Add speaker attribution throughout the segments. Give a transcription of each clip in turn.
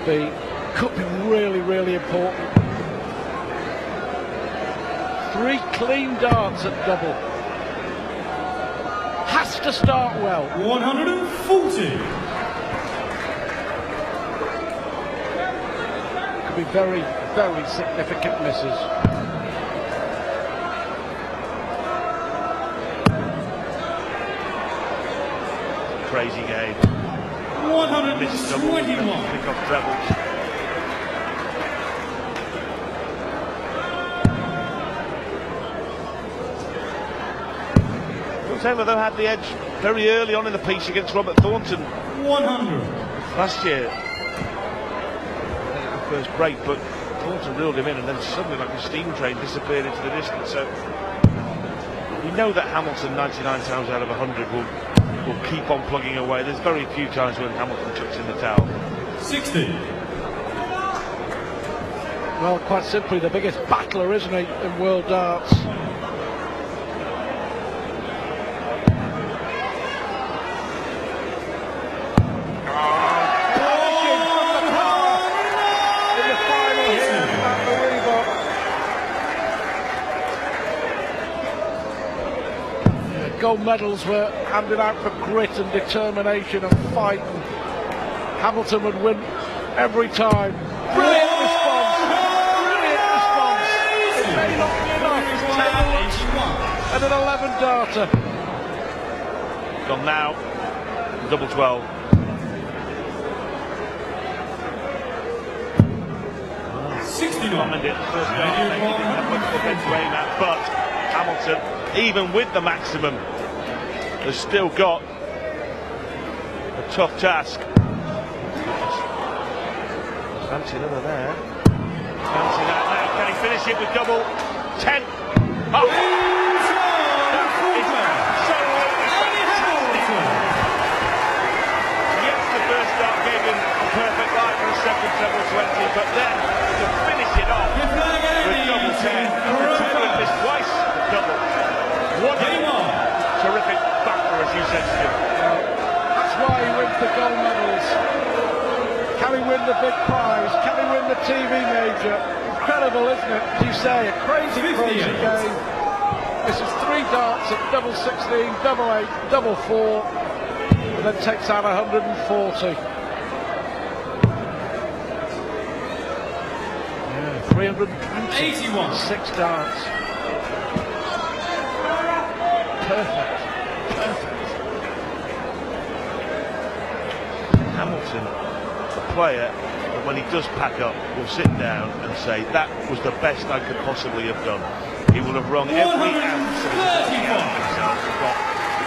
Speaker 1: could be really, really important. 3 clean darts at double. Has to start well.
Speaker 2: 140.
Speaker 1: Could be very, very significant misses.
Speaker 3: Crazy game.
Speaker 2: 121.
Speaker 3: Pick off trebles. Taylor though had the edge very early on in the piece against Robert Thornton
Speaker 2: 100
Speaker 3: last year. The first break, but Thornton reeled him in, and then suddenly, like a steam train, disappeared into the distance. So you know that Hamilton 99 times out of 100 will keep on plugging away. There's very few times when Hamilton chucks in the towel.
Speaker 2: 60.
Speaker 1: Well, quite simply the biggest battler, isn't he, in world darts. Gold medals were handed out for grit and determination and fight, and Hamilton would win every time. Brilliant response! Brilliant response! It may not be enough. And an 11-darter.
Speaker 3: Gone now. Double 12. It first dart, he didn't have much defence to aim at, but Hamilton, even with the maximum, has still got a tough task. Fancy another there. Fancy that now. Can he finish it with double 10? Oh. Yes, the first dart gave him a perfect line for a second treble 20, but then to finish it off with double 10, Taylor missed twice double. What a terrific battler, as you said, Stu.
Speaker 1: That's why he wins the gold medals. Can he win the big prize? Can he win the TV major? Incredible, isn't it? As you say, a crazy, crazy game. This is 3 darts at double 16, double 8, double 4, and then takes out 140. 381. 6 darts. Perfect. Perfect.
Speaker 3: Hamilton, the player, that when he does pack up, will sit down and say, that was the best I could possibly have done. He will have wrung every ounce of himself and got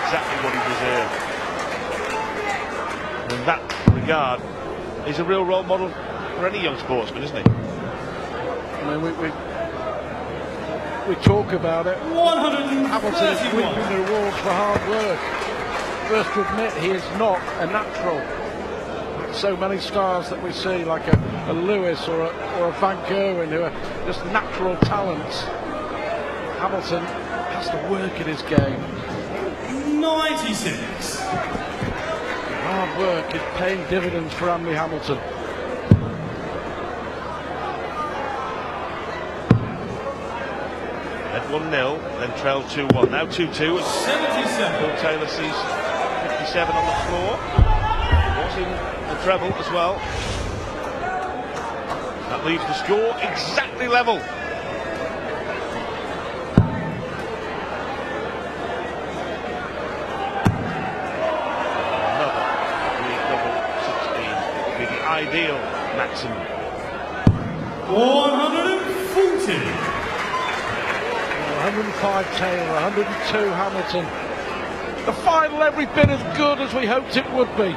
Speaker 3: exactly what he deserved. In that regard, he's a real role model for any young sportsman, isn't he?
Speaker 1: I mean, we talk about it. Hamilton is reaping the rewards for hard work. First to admit, he is not a natural. So many stars that we see, like a Lewis or a Van Gerwen, who are just natural talents. Hamilton has to work in his game.
Speaker 2: 96.
Speaker 1: Hard work is paying dividends for Andy Hamilton.
Speaker 3: At 1-0, then trailed 2-1, now 2-2.
Speaker 2: 77.
Speaker 3: Bill Taylor sees 57 on the floor. Was in the treble as well. That leaves the score exactly level. Another double 16 would be the ideal maximum.
Speaker 2: 140.
Speaker 1: 105 Taylor, 102 Hamilton. The final every bit as good as we hoped it would be.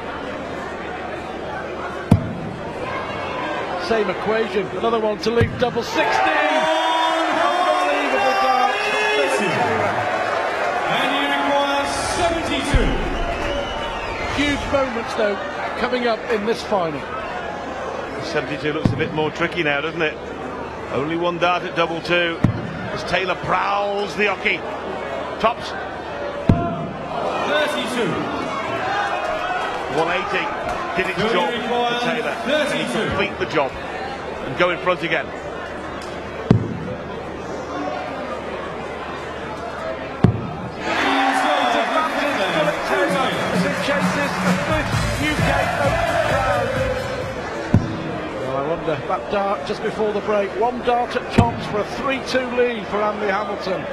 Speaker 1: Same equation, another one to leave double 16. Unbelievable darts from Taylor.
Speaker 2: And he requires 72.
Speaker 1: Huge moments though coming up in this final.
Speaker 3: 72 looks a bit more tricky now, doesn't it? Only 1 dart at double 2. As Taylor prowls the hockey. Tops.
Speaker 2: 32.
Speaker 3: 180 did its job for Taylor. He complete the job and go in front again.
Speaker 1: Chases the fifth UK Open crown. Well, I wonder, that dart just before the break, one dart at tops for a 3-2 lead for Andy Hamilton.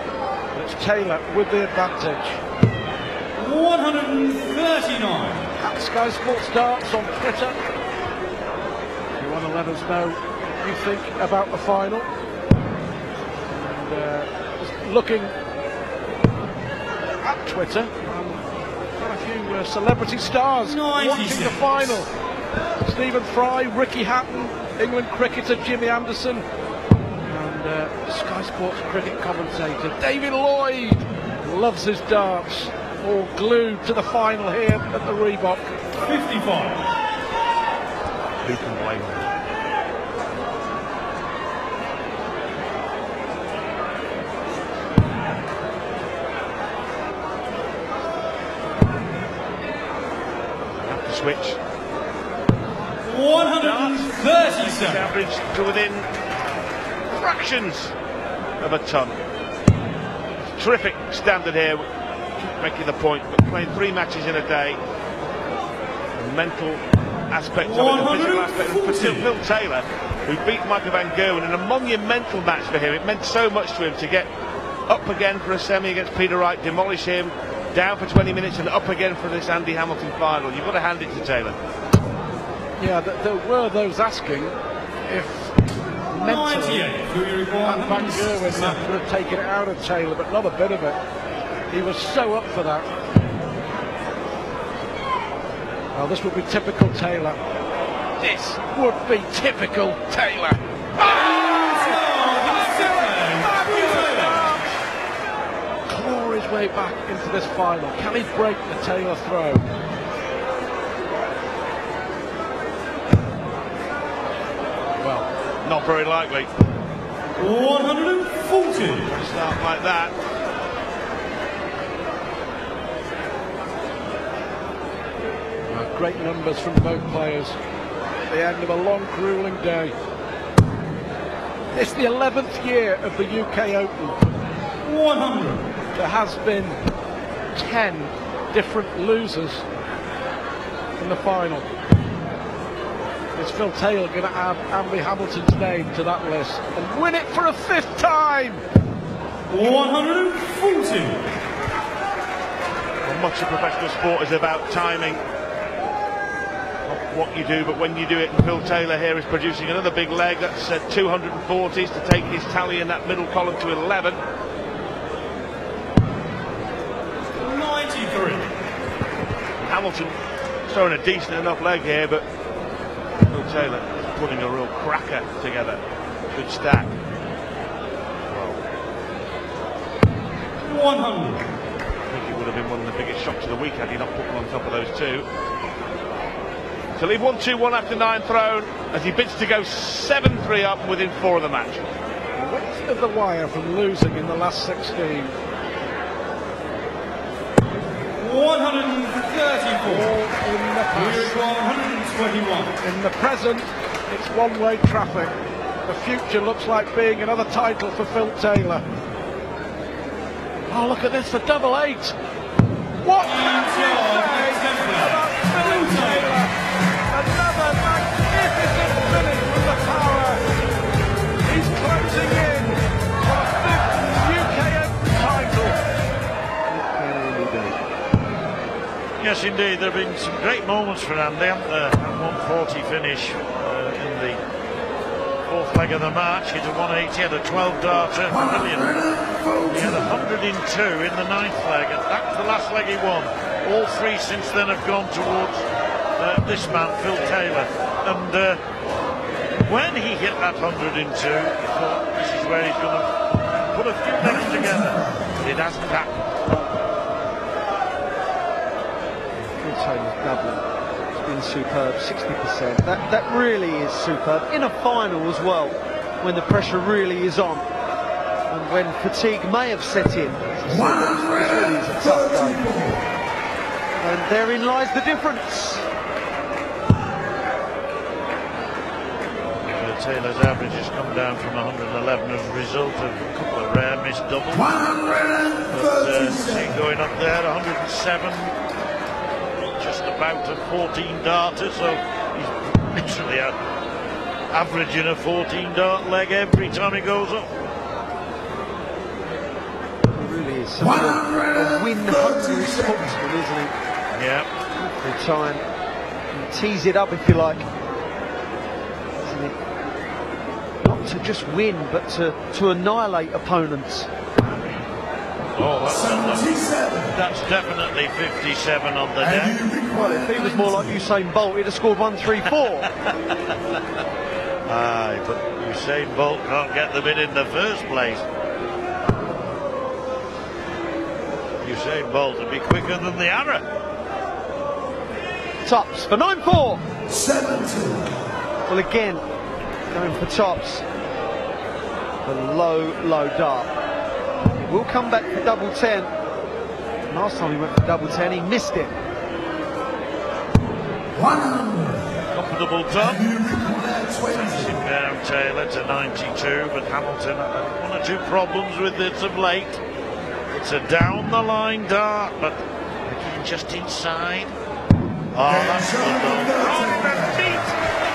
Speaker 1: It's Taylor with the advantage.
Speaker 2: 139.
Speaker 1: At Sky Sports Darts on Twitter. If you want to let us know what you think about the final. And just looking at Twitter, got a few celebrity stars watching the final. Stephen Fry, Ricky Hatton, England cricketer Jimmy Anderson, and Sky Sports cricket commentator David Lloyd loves his darts. All glued to the final here at the Reebok.
Speaker 2: 55.
Speaker 3: Who can blame them? Switch.
Speaker 2: 137.
Speaker 3: Average to within fractions of a ton. Terrific standard here, making the point, but playing 3 matches in a day. The mental aspect of it, the physical aspect. And for Phil Taylor, who beat Michael van Gerwen in a monumental match for him, it meant so much to him to get up again for a semi against Peter Wright, demolish him, down for 20 minutes and up again for this Andy Hamilton final. You've got to hand it to Taylor.
Speaker 1: Yeah, there were those asking if mentally Van Gerwen would have taken it out of Taylor, but not a bit of it. He was so up for that. Well, this would be typical Taylor. This would be typical Taylor. Claw his way back into this final. Can he break the Taylor throw? Well,
Speaker 3: not very likely.
Speaker 2: 140.
Speaker 3: Start like that.
Speaker 1: Great numbers from both players at the end of a long, grueling day. It's the 11th year of the UK Open.
Speaker 2: 100.
Speaker 1: There has been 10 different losers in the final. Is Phil Taylor going to add Andy Hamilton's name to that list and win it for a 5th time?
Speaker 2: 140.
Speaker 3: Well, much of professional sport is about timing. What you do, but when you do it, and Phil Taylor here is producing another big leg. That's 240s to take his tally in that middle column to 11.
Speaker 2: 93.
Speaker 3: Hamilton throwing a decent enough leg here, but Phil Taylor is putting a real cracker together. Good stack.
Speaker 2: 100.
Speaker 3: I think it would have been one of the biggest shocks of the week had he not put one on top of those two. To leave 1-2-1 after 9 thrown as he bids to go 7-3 up within 4 of the match.
Speaker 1: Width of the wire from losing in the last 16.
Speaker 2: 134. Here is 121.
Speaker 1: In the present, it's one-way traffic. The future looks like being another title for Phil Taylor. Oh, look at this, the double 8. What can you say about Phil Taylor? Another magnificent finish from the power. He's closing in for a 5th UK Open title.
Speaker 4: Yes, indeed, there have been some great moments for Andy, haven't there? That 140 finish in the 4th leg of the match. He had a 180, he had a 12-darter, brilliant. He had 102 in the 9th leg, and that was the last leg he won. All 3 since then have gone towards this man, Phil Taylor. And when he hit that 102, he thought this is where he's going to put a few legs together. It hasn't happened.
Speaker 5: Phil Taylor's doubling. It's been superb, 60%. That really is superb. In a final as well, when the pressure really is on. And when fatigue may have set in. This really is a tough day. And therein lies the difference.
Speaker 4: Taylor's average has come down from 111 as a result of a couple of rare missed doubles.
Speaker 6: 137.
Speaker 4: Going up there, 107, just about a 14 darter, so he's literally averaging a 14 dart leg every time he goes up.
Speaker 5: He really is such a win-hungry sportsman, isn't he?
Speaker 4: Yeah.
Speaker 5: Every time you tease it up, if you like, isn't it? Not to just win, but to annihilate opponents.
Speaker 4: Oh, that's definitely 57 on the deck.
Speaker 5: Well, if he was more like Usain Bolt, he'd have scored 134.
Speaker 4: Aye, but Usain Bolt can't get them in the first place. Usain Bolt would be quicker than the arrow.
Speaker 5: Tops for 9-4.
Speaker 6: 70.
Speaker 5: Well, again, going for tops. The low dart. Will come back for double 10. Last time he went for double 10, he missed it.
Speaker 6: 100.
Speaker 4: Comfortable top. Taxing down Taylor to 92, but Hamilton had one or two problems with it of late. It's a down the line dart, but again just inside. Oh, that's good though. On the feet,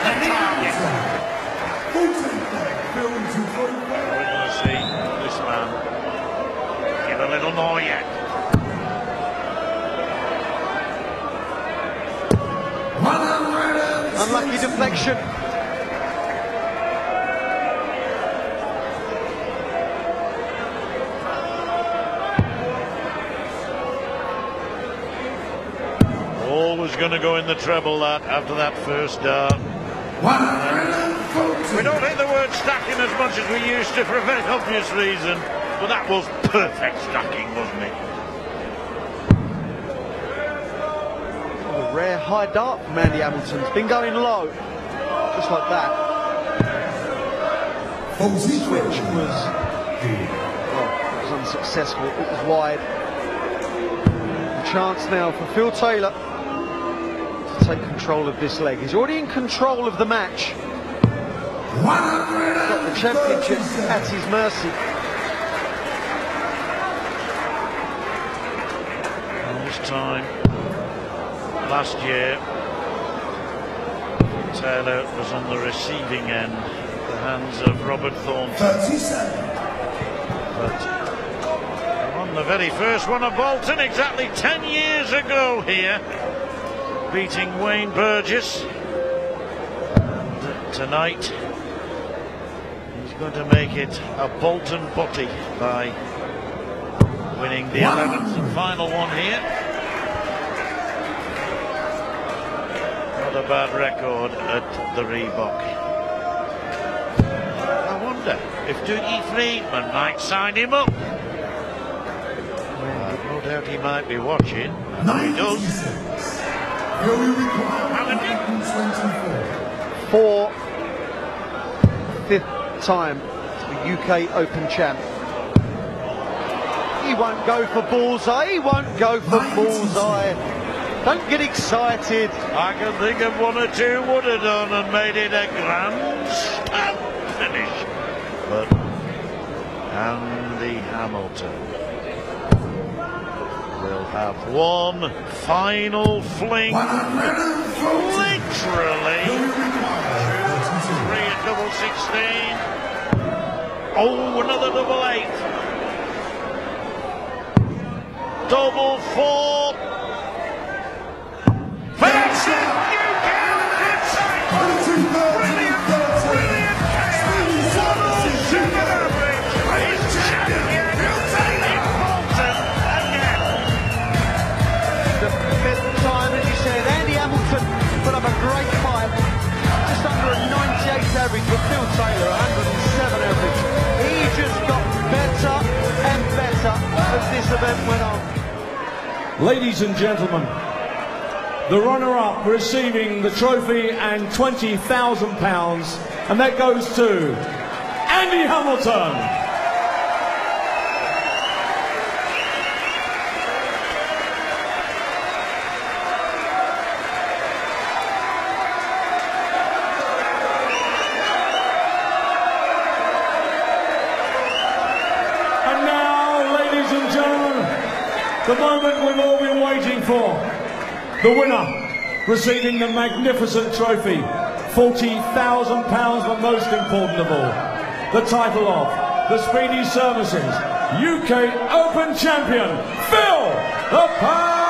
Speaker 4: the target. We're going to see this man give a little more yet.
Speaker 6: 100.
Speaker 5: Unlucky deflection.
Speaker 4: Always going to go in the treble that after that first dart.
Speaker 6: 140.
Speaker 4: We don't hit the word stacking as much as we used to for a very obvious reason, but that was perfect stacking, wasn't it?
Speaker 5: A rare high dart from Andy Hamilton. It's been going low, just like that. Switch was, well, it was unsuccessful. It was wide. A chance now for Phil Taylor to take control of this leg. He's already in control of the match.
Speaker 6: 100.
Speaker 5: Got the championship at his mercy.
Speaker 4: And this time, last year, Taylor was on the receiving end, the hands of Robert Thornton.
Speaker 6: 37.
Speaker 4: But on the very first one of Bolton, exactly 10 years ago here, beating Wayne Burgess. And tonight, he's going to make it a Bolton butty by winning the 11th and final one here. Not a bad record at the Reebok. I wonder if Dougie Friedman might sign him up. No doubt he might be watching. And if he does,
Speaker 5: For fifth time to the UK Open champ. He won't go for bullseye. He won't go for bullseye. Don't get excited.
Speaker 4: I can think of one or two would have done and made it a grand stamp finish. But Andy Hamilton will have one final fling, literally. 3 at double 16. Oh, another double 8. Double 4. Finish it! Brilliant, brilliant chaos. 107 average. He's champion in Bolton again.
Speaker 5: The fifth time, as you said, Andy Hamilton put up a great fight. Just under a 98 average, but Phil Taylor, 107 average. He just got better and better as this event went on.
Speaker 2: Ladies and gentlemen, the runner-up receiving the trophy and £20,000, and that goes to Andy Hamilton. and gentlemen, the moment we've all been waiting for. The winner receiving the magnificent trophy, £40,000, but most important of all, the title of the Speedy Services UK Open Champion, Phil the Power